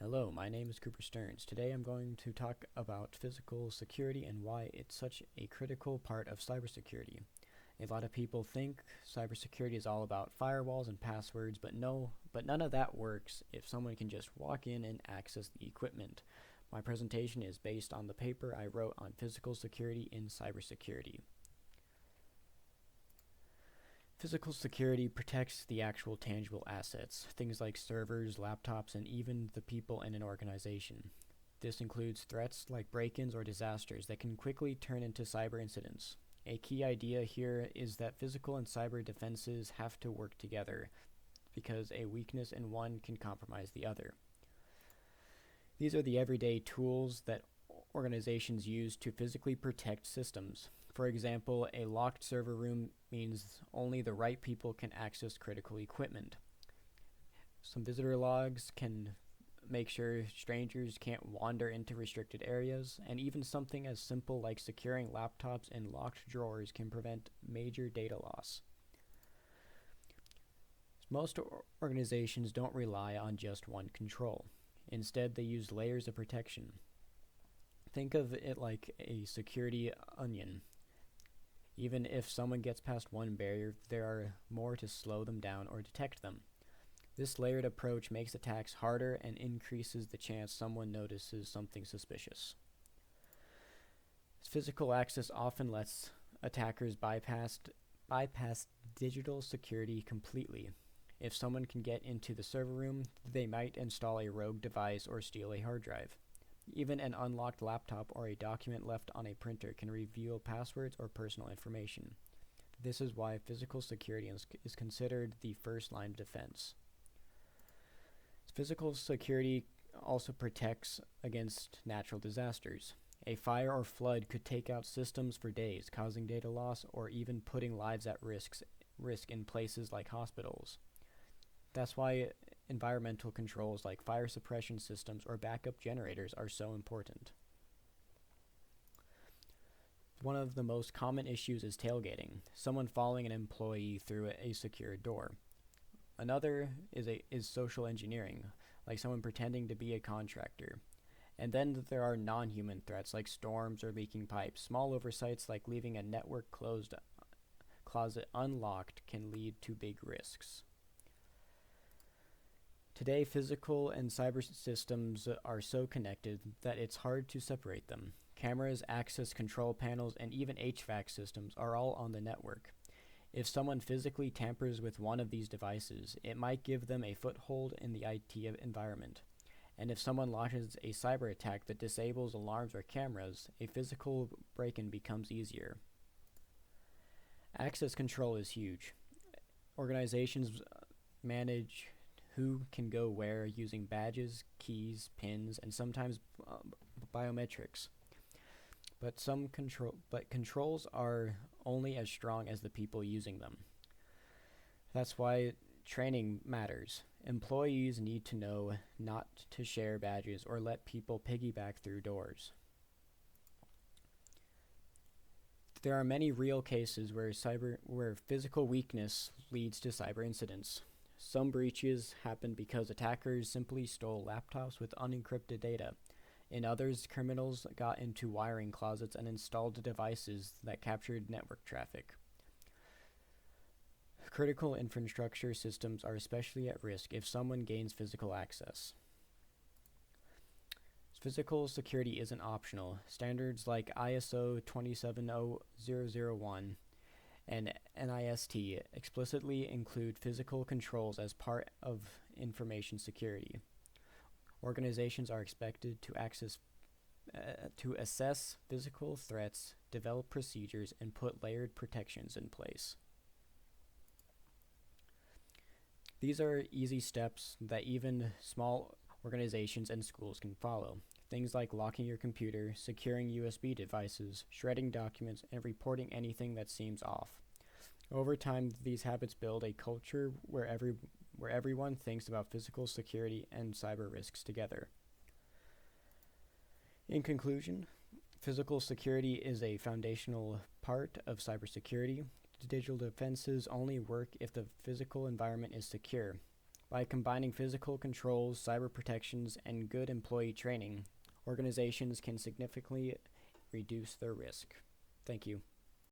Hello, my name is Cooper Stearns. Today I'm going to talk about physical security and why it's such a critical part of cybersecurity. A lot of people think cybersecurity is all about firewalls and passwords, but none of that works if someone can just walk in and access the equipment. My presentation is based on the paper I wrote on physical security in cybersecurity. Physical security protects the actual tangible assets, things like servers, laptops, and even the people in an organization. This includes threats like break-ins or disasters that can quickly turn into cyber incidents. A key idea here is that physical and cyber defenses have to work together because a weakness in one can compromise the other. These are the everyday tools that organizations use to physically protect systems. For example, a locked server room means only the right people can access critical equipment. Some visitor logs can make sure strangers can't wander into restricted areas, and even something as simple like securing laptops in locked drawers can prevent major data loss. Most organizations don't rely on just one control. Instead, they use layers of protection. Think of it like a security onion. Even if someone gets past one barrier, there are more to slow them down or detect them. This layered approach makes attacks harder and increases the chance someone notices something suspicious. Physical access often lets attackers bypass digital security completely. If someone can get into the server room, they might install a rogue device or steal a hard drive. Even an unlocked laptop or a document left on a printer can reveal passwords or personal information. This is why physical security is considered the first line of defense. Physical security also protects against natural disasters. A fire or flood could take out systems for days, causing data loss or even putting lives at risk in places like hospitals. That's why environmental controls like fire suppression systems or backup generators are so important. One of the most common issues is tailgating, someone following an employee through a secured door. Another is social engineering, like someone pretending to be a contractor. And then there are non-human threats like storms or leaking pipes. Small oversights like leaving a network closet unlocked can lead to big risks. Today, physical and cyber systems are so connected that it's hard to separate them. Cameras, access control panels, and even HVAC systems are all on the network. If someone physically tampers with one of these devices, it might give them a foothold in the IT environment. And if someone launches a cyber attack that disables alarms or cameras, a physical break-in becomes easier. Access control is huge. Organizations manage who can go where using badges, keys, pins, and sometimes biometrics. But controls are only as strong as the people using them. That's why training matters. Employees need to know not to share badges or let people piggyback through doors. There are many real cases where physical weakness leads to cyber incidents. Some breaches happened because attackers simply stole laptops with unencrypted data. In others, criminals got into wiring closets and installed devices that captured network traffic. Critical infrastructure systems are especially at risk if someone gains physical access. Physical security isn't optional. Standards like ISO 27001 and NIST explicitly include physical controls as part of information security. Organizations are expected to assess physical threats, develop procedures, and put layered protections in place. These are easy steps that even small organizations and schools can follow. Things like locking your computer, securing USB devices, shredding documents, and reporting anything that seems off. Over time, these habits build a culture where everyone thinks about physical security and cyber risks together. In conclusion, physical security is a foundational part of cybersecurity. Digital defenses only work if the physical environment is secure. By combining physical controls, cyber protections, and good employee training, organizations can significantly reduce their risk. Thank you.